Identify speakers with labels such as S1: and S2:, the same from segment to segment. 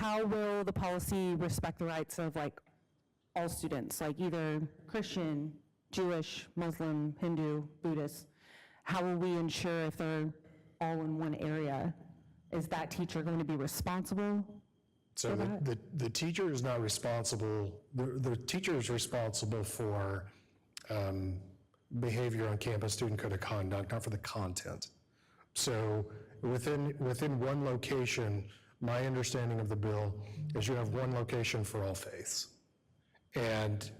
S1: how will the policy respect the rights of like all students, like either Christian, Jewish, Muslim, Hindu, Buddhist? How will we ensure if they're all in one area? Is that teacher going to be responsible?
S2: So the teacher is not responsible. The teacher is responsible for behavior on campus, student code of conduct, not for the content. So within one location, my understanding of the bill is you have one location for all faiths. And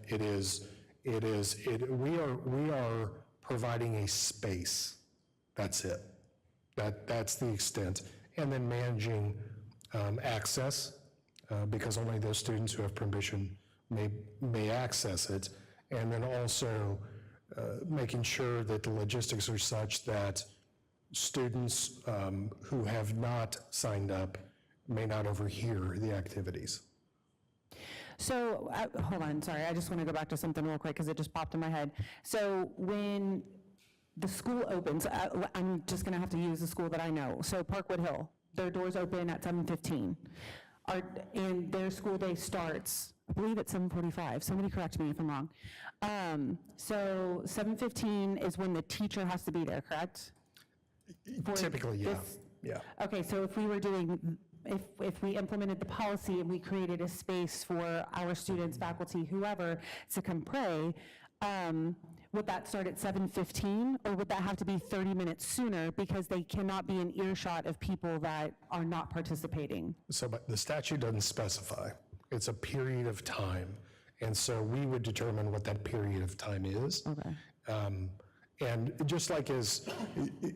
S2: we are providing a space. That's it. That's the extent. And then managing access, because only those students who have permission may access it. And then also making sure that the logistics are such that students who have not signed up may not overhear the activities.
S1: So, hold on, sorry, I just want to go back to something real quick because it just popped in my head. So when the school opens, I'm just going to have to use the school that I know. So Parkwood Hill, their doors open at 7:15. And their school day starts, I believe at 7:45. Somebody correct me if I'm wrong. So 7:15 is when the teacher has to be there, correct?
S2: Typically, yeah. Yeah.
S1: Okay, so if we were doing, if we implemented the policy and we created a space for our students, faculty, whoever, to come pray, would that start at 7:15, or would that have to be 30 minutes sooner because they cannot be in earshot of people that are not participating?
S2: So but the statute doesn't specify. It's a period of time. And so we would determine what that period of time is. Okay. And just like as,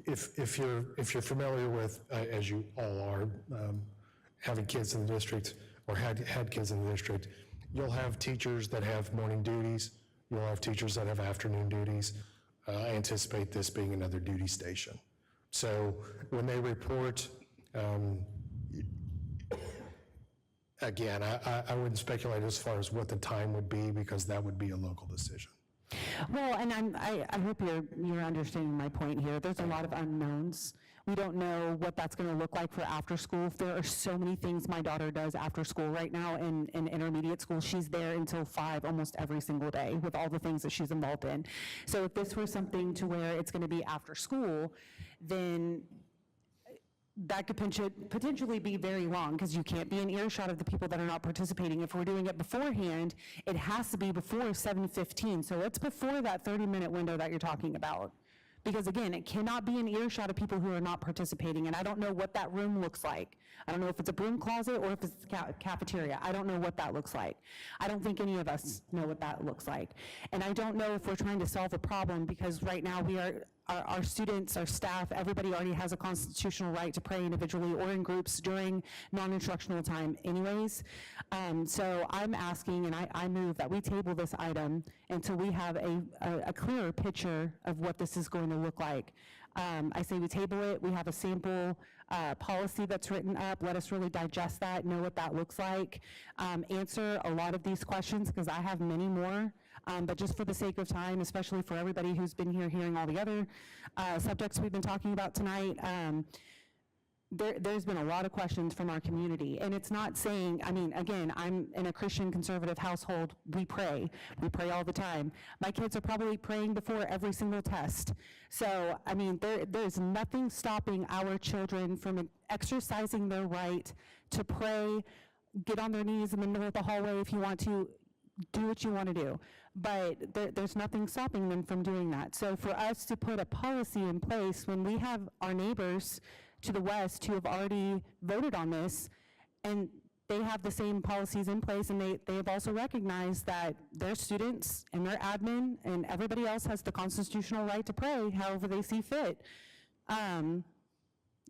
S2: if you're familiar with, as you all are, having kids in the district or had kids in the district, you'll have teachers that have morning duties. You'll have teachers that have afternoon duties. I anticipate this being another duty station. So when they report, again, I wouldn't speculate as far as what the time would be because that would be a local decision.
S1: Well, and I hope you're understanding my point here. There's a lot of unknowns. We don't know what that's going to look like for after school. There are so many things my daughter does after school right now in intermediate school. She's there until 5 almost every single day with all the things that she's involved in. So if this were something to where it's going to be after school, then that could potentially be very long because you can't be in earshot of the people that are not participating. If we're doing it beforehand, it has to be before 7:15. So it's before that 30-minute window that you're talking about. Because again, it cannot be in earshot of people who are not participating, and I don't know what that room looks like. I don't know if it's a broom closet or if it's a cafeteria. I don't know what that looks like. I don't think any of us know what that looks like. And I don't know if we're trying to solve a problem because right now our students, our staff, everybody already has a constitutional right to pray individually or in groups during non-instructional time anyways. So I'm asking, and I move that we table this item until we have a clearer picture of what this is going to look like. I say we table it, we have a sample policy that's written up, let us really digest that, know what that looks like, answer a lot of these questions because I have many more, but just for the sake of time, especially for everybody who's been here hearing all the other subjects we've been talking about tonight, there's been a lot of questions from our community, and it's not saying, I mean, again, I'm in a Christian conservative household, we pray all the time. My kids are probably praying before every single test. So, I mean, there's nothing stopping our children from exercising their right to pray, get on their knees in the middle of the hallway if you want to, do what you want to do. But there's nothing stopping them from doing that. So for us to put a policy in place when we have our neighbors to the west who have already voted on this, and they have the same policies in place, and they have also recognized that their students and their admin and everybody else has the constitutional right to pray however they see fit.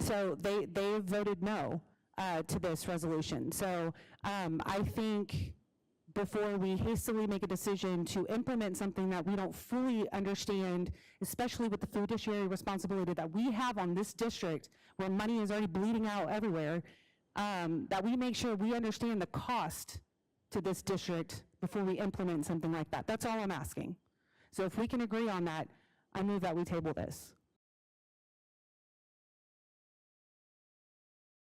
S1: So they voted no to this resolution. So I think before we hastily make a decision to implement something that we don't fully understand, especially with the fiduciary responsibility that we have on this district where money is already bleeding out everywhere, that we make sure we understand the cost to this district before we implement something like that. That's all I'm asking. So if we can agree on that, I move that we table this.